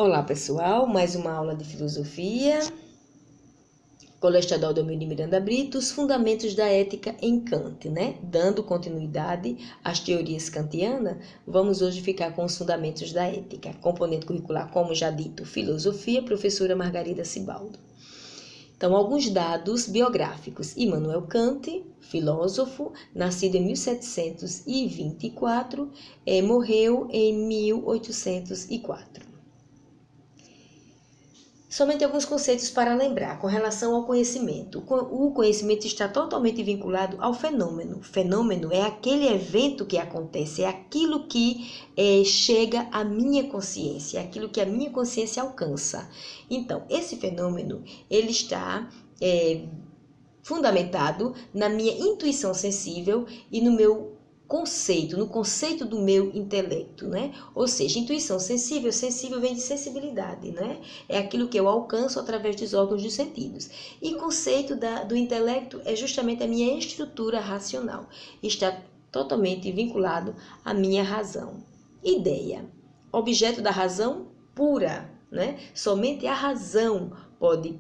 Olá pessoal, mais uma aula de filosofia, Colégio Estadual Delmiro de Miranda Brito, os fundamentos da ética em Kant, né? Dando continuidade às teorias kantianas, vamos hoje ficar com os fundamentos da ética, componente curricular, como já dito, filosofia, professora Margarida Cibaldo. Então, alguns dados biográficos. Immanuel Kant, filósofo, nascido em 1724, morreu em 1804. Somente alguns conceitos para lembrar com relação ao conhecimento. O conhecimento está totalmente vinculado ao fenômeno. Fenômeno é aquele evento que acontece, é aquilo que chega à minha consciência, é aquilo que a minha consciência alcança. Então, esse fenômeno, ele está fundamentado na minha intuição sensível e no meu conceito, no conceito do meu intelecto, né? Ou seja, intuição sensível, sensível vem de sensibilidade, né? É aquilo que eu alcanço através dos órgãos dos sentidos. E conceito do intelecto é justamente a minha estrutura racional. Está totalmente vinculado à minha razão. Ideia, objeto da razão pura, né? Somente a razão pode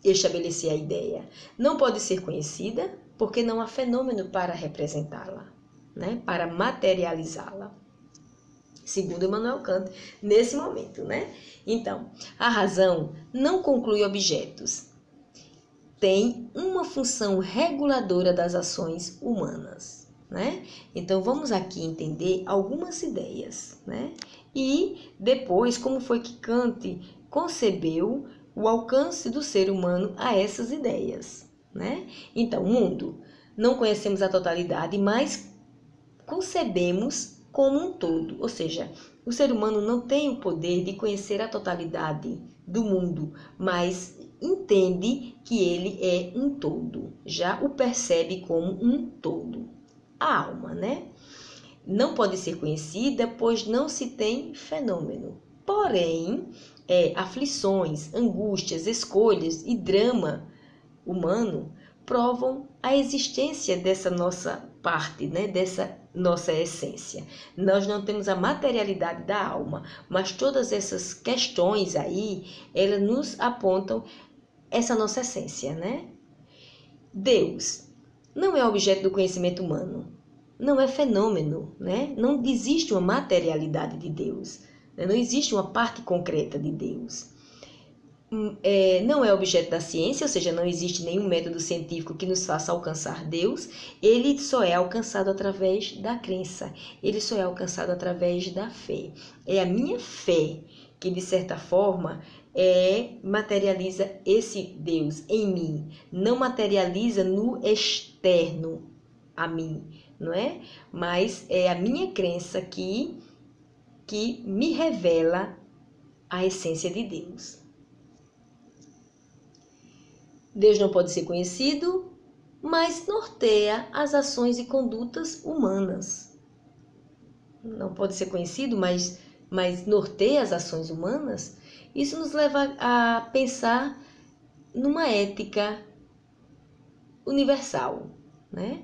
estabelecer a ideia. Não pode ser conhecida porque não há fenômeno para representá-la, né, para materializá-la, segundo Immanuel Kant, nesse momento, né? Então, a razão não conclui objetos, tem uma função reguladora das ações humanas, né? Então, vamos aqui entender algumas ideias, né? E depois, como foi que Kant concebeu o alcance do ser humano a essas ideias, né? Então, mundo, não conhecemos a totalidade, mas concebemos como um todo, ou seja, o ser humano não tem o poder de conhecer a totalidade do mundo, mas entende que ele é um todo, já o percebe como um todo. A alma, né? Não pode ser conhecida, pois não se tem fenômeno. Porém, aflições, angústias, escolhas e drama humano provam a existência dessa nossa parte, né? Dessa nossa essência. Nós não temos a materialidade da alma, mas todas essas questões aí, elas nos apontam essa nossa essência, né? Deus não é objeto do conhecimento humano, não é fenômeno, né? Não existe uma materialidade de Deus, né? Não existe uma parte concreta de Deus. Não é objeto da ciência, ou seja, não existe nenhum método científico que nos faça alcançar Deus. Ele só é alcançado através da crença, ele só é alcançado através da fé. É a minha fé que, de certa forma, materializa esse Deus em mim, não materializa no externo a mim, não é? Mas é a minha crença que me revela a essência de Deus. Deus não pode ser conhecido, mas norteia as ações e condutas humanas. Não pode ser conhecido, mas norteia as ações humanas. Isso nos leva a pensar numa ética universal, né?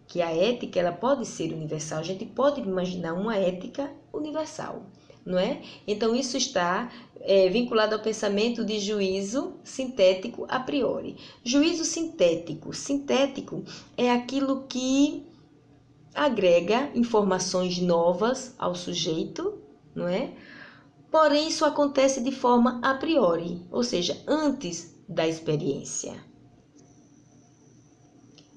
Que a ética, ela pode ser universal. A gente pode imaginar uma ética universal, não é? Então, isso está vinculado ao pensamento de juízo sintético a priori. Juízo sintético. Sintético é aquilo que agrega informações novas ao sujeito, não é? Porém, isso acontece de forma a priori, ou seja, antes da experiência.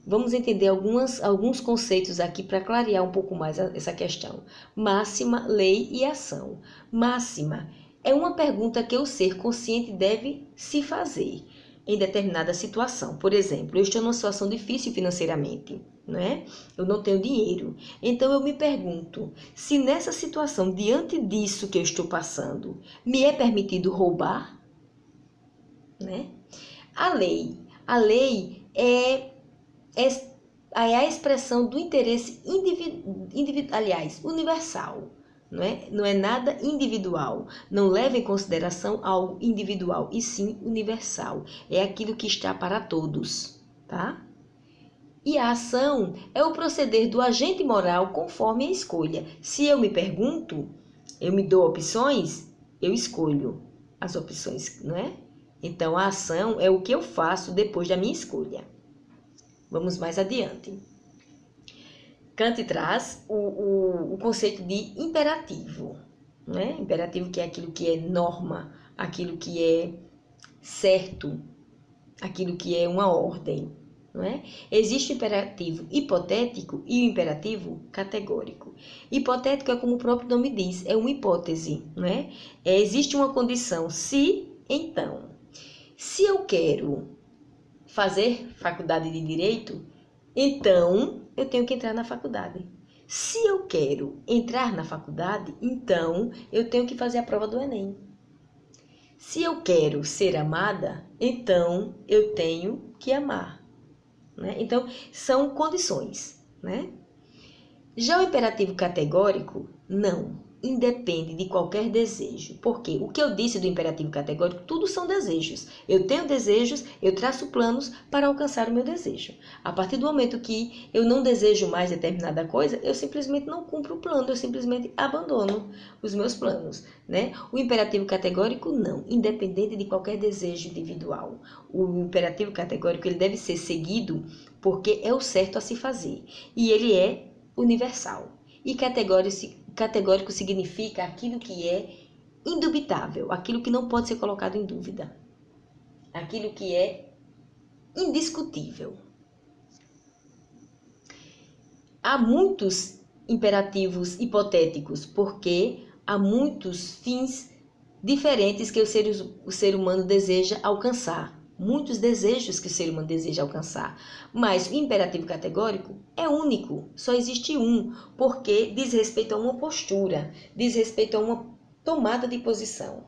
Vamos entender alguns conceitos aqui para clarear um pouco mais essa questão. Máxima, lei e ação. Máxima é uma pergunta que o ser consciente deve se fazer em determinada situação. Por exemplo, eu estou numa situação difícil financeiramente, não é? Eu não tenho dinheiro. Então eu me pergunto, se nessa situação, diante disso que eu estou passando, me é permitido roubar? Né? A lei é a expressão do interesse universal, não é nada individual, não leva em consideração algo individual, e sim universal, é aquilo que está para todos, tá? E a ação é o proceder do agente moral conforme a escolha. Se eu me pergunto, eu me dou opções, eu escolho as opções, não é? Então, a ação é o que eu faço depois da minha escolha. Vamos mais adiante. Kant traz o conceito de imperativo, né? Imperativo, que é aquilo que é norma, aquilo que é certo, aquilo que é uma ordem, não é? Existe o imperativo hipotético e o imperativo categórico. Hipotético é como o próprio nome diz, é uma hipótese, não é? Existe uma condição, se, então. Se eu quero fazer faculdade de Direito, então eu tenho que entrar na faculdade. Se eu quero entrar na faculdade, então eu tenho que fazer a prova do Enem. Se eu quero ser amada, então eu tenho que amar, né? Então, são condições, né? Já o imperativo categórico, não. Independe de qualquer desejo. Porque o que eu disse do imperativo categórico, tudo são desejos. Eu tenho desejos, eu traço planos para alcançar o meu desejo. A partir do momento que eu não desejo mais determinada coisa, eu simplesmente não cumpro o plano, eu simplesmente abandono os meus planos, né? O imperativo categórico, não. Independente de qualquer desejo individual. O imperativo categórico, ele deve ser seguido porque é o certo a se fazer. E ele é universal. E categórico significa aquilo que é indubitável, aquilo que não pode ser colocado em dúvida, aquilo que é indiscutível. Há muitos imperativos hipotéticos, porque há muitos fins diferentes que o ser humano deseja alcançar. Muitos desejos que o ser humano deseja alcançar. Mas o imperativo categórico é único, só existe um, porque diz respeito a uma postura, diz respeito a uma tomada de posição.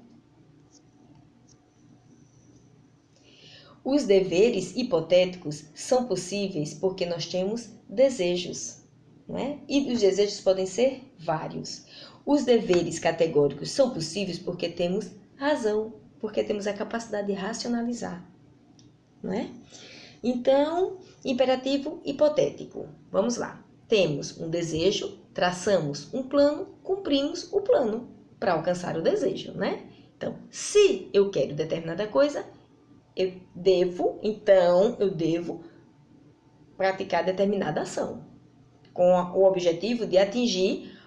Os deveres hipotéticos são possíveis porque nós temos desejos, não é? E os desejos podem ser vários. Os deveres categóricos são possíveis porque temos razão, porque temos a capacidade de racionalizar, não é? Então, imperativo hipotético. Vamos lá. Temos um desejo, traçamos um plano, cumprimos o plano para alcançar o desejo, né? Então, se eu quero determinada coisa, eu devo praticar determinada ação, com o objetivo de atingir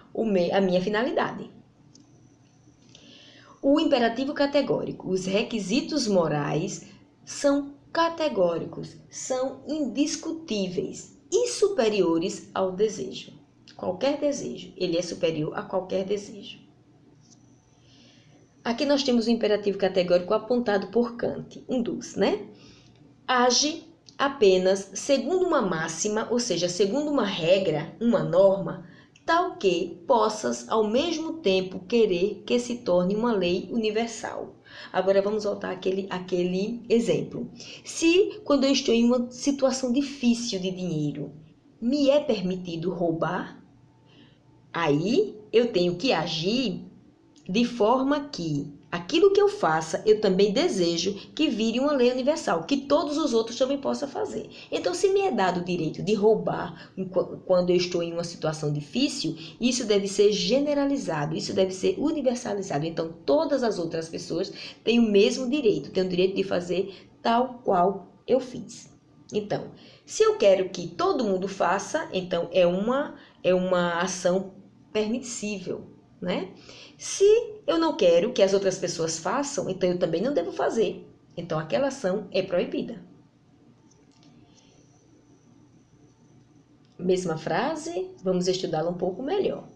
a minha finalidade. O imperativo categórico. Os requisitos morais são categóricos, são indiscutíveis e superiores ao desejo. Qualquer desejo, ele é superior a qualquer desejo. Aqui nós temos o imperativo categórico apontado por Kant, um dos, né? Age apenas segundo uma máxima, ou seja, segundo uma regra, uma norma, tal que possas ao mesmo tempo querer que se torne uma lei universal. Agora vamos voltar àquele exemplo. Se quando eu estou em uma situação difícil de dinheiro, me é permitido roubar, aí eu tenho que agir de forma que aquilo que eu faça, eu também desejo que vire uma lei universal, que todos os outros também possam fazer. Então, se me é dado o direito de roubar quando eu estou em uma situação difícil, isso deve ser generalizado, isso deve ser universalizado. Então, todas as outras pessoas têm o mesmo direito, têm o direito de fazer tal qual eu fiz. Então, se eu quero que todo mundo faça, então é uma ação permissível, né? Se eu não quero que as outras pessoas façam, então eu também não devo fazer. Então aquela ação é proibida. Mesma frase, vamos estudá-la um pouco melhor.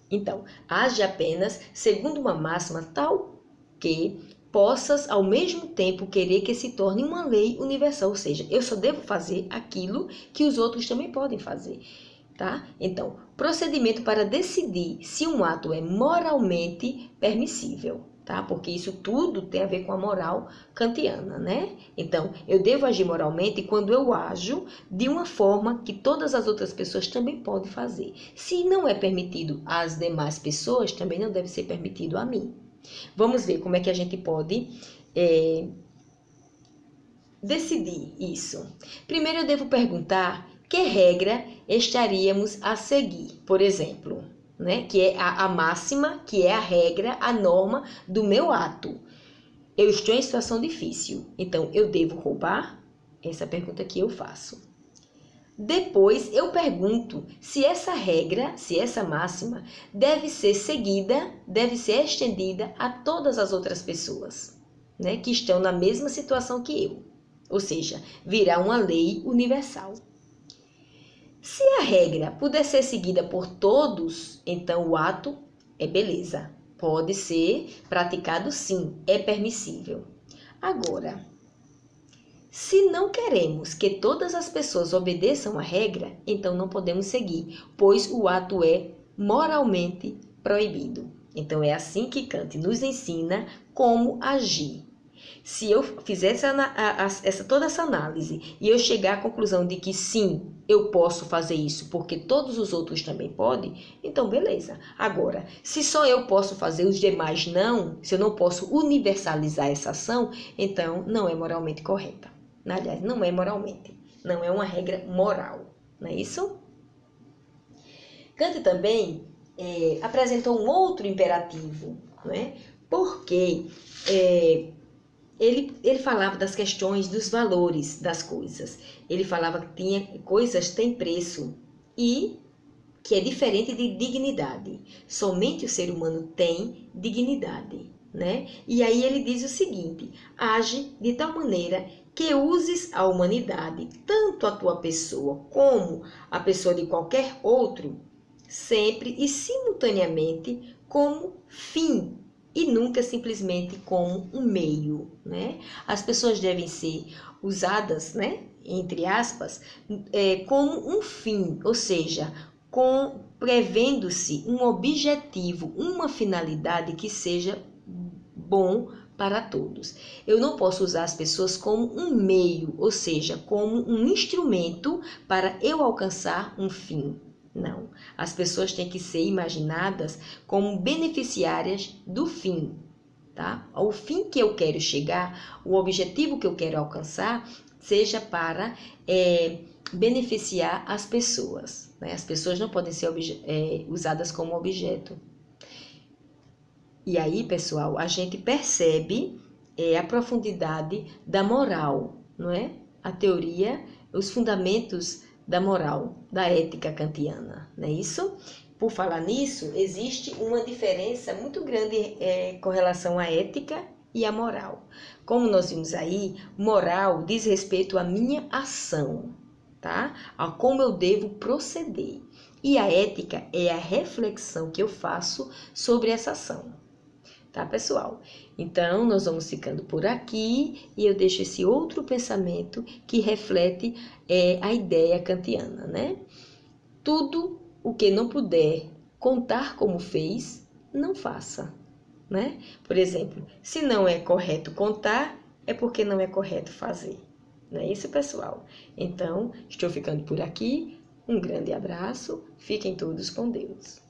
Então, age apenas segundo uma máxima tal que possas ao mesmo tempo querer que se torne uma lei universal, ou seja, eu só devo fazer aquilo que os outros também podem fazer. Tá? Então, procedimento para decidir se um ato é moralmente permissível, tá? Porque isso tudo tem a ver com a moral kantiana, né? Então, eu devo agir moralmente quando eu ajo de uma forma que todas as outras pessoas também podem fazer. Se não é permitido às demais pessoas, também não deve ser permitido a mim. Vamos ver como é que a gente pode decidir isso. Primeiro, eu devo perguntar que regra estaríamos a seguir, por exemplo, né? Que é a máxima, que é a regra, a norma do meu ato. Eu estou em situação difícil, então eu devo roubar? Essa é a pergunta que eu faço. Depois eu pergunto se essa regra, se essa máxima deve ser seguida, deve ser estendida a todas as outras pessoas, né, que estão na mesma situação que eu. Ou seja, virar uma lei universal. Se a regra puder ser seguida por todos, então o ato é beleza. Pode ser praticado sim, é permissível. Agora, se não queremos que todas as pessoas obedeçam a regra, então não podemos seguir, pois o ato é moralmente proibido. Então é assim que Kant nos ensina como agir. Se eu fizer toda essa análise e eu chegar à conclusão de que sim, eu posso fazer isso porque todos os outros também podem, então beleza. Agora, se só eu posso fazer, os demais não, se eu não posso universalizar essa ação, então não é moralmente correta. Aliás, não é moralmente, não é uma regra moral, não é isso? Kant também apresentou um outro imperativo, não é? Porque ele falava das questões dos valores das coisas. Ele falava que coisas têm preço e que é diferente de dignidade. Somente o ser humano tem dignidade, né? E aí ele diz o seguinte: age de tal maneira que uses a humanidade, tanto a tua pessoa como a pessoa de qualquer outro, sempre e simultaneamente como fim e nunca simplesmente como um meio, né? As pessoas devem ser usadas, né, entre aspas, como um fim, ou seja, prevendo-se um objetivo, uma finalidade que seja bom para todos. Eu não posso usar as pessoas como um meio, ou seja, como um instrumento para eu alcançar um fim. Não, as pessoas têm que ser imaginadas como beneficiárias do fim, tá? O fim que eu quero chegar, o objetivo que eu quero alcançar, seja para beneficiar as pessoas, né? As pessoas não podem ser usadas como objeto. E aí, pessoal, a gente percebe a profundidade da moral, não é? A teoria, os fundamentos da moral, da ética kantiana, não é isso? Por falar nisso, existe uma diferença muito grande com relação à ética e à moral. Como nós vimos aí, moral diz respeito à minha ação, tá? A como eu devo proceder. E a ética é a reflexão que eu faço sobre essa ação. Tá, pessoal? Então, nós vamos ficando por aqui e eu deixo esse outro pensamento que reflete a ideia kantiana, né? Tudo o que não puder contar como fez, não faça, né? Por exemplo, se não é correto contar, é porque não é correto fazer. Não é isso, pessoal? Então, estou ficando por aqui. Um grande abraço. Fiquem todos com Deus.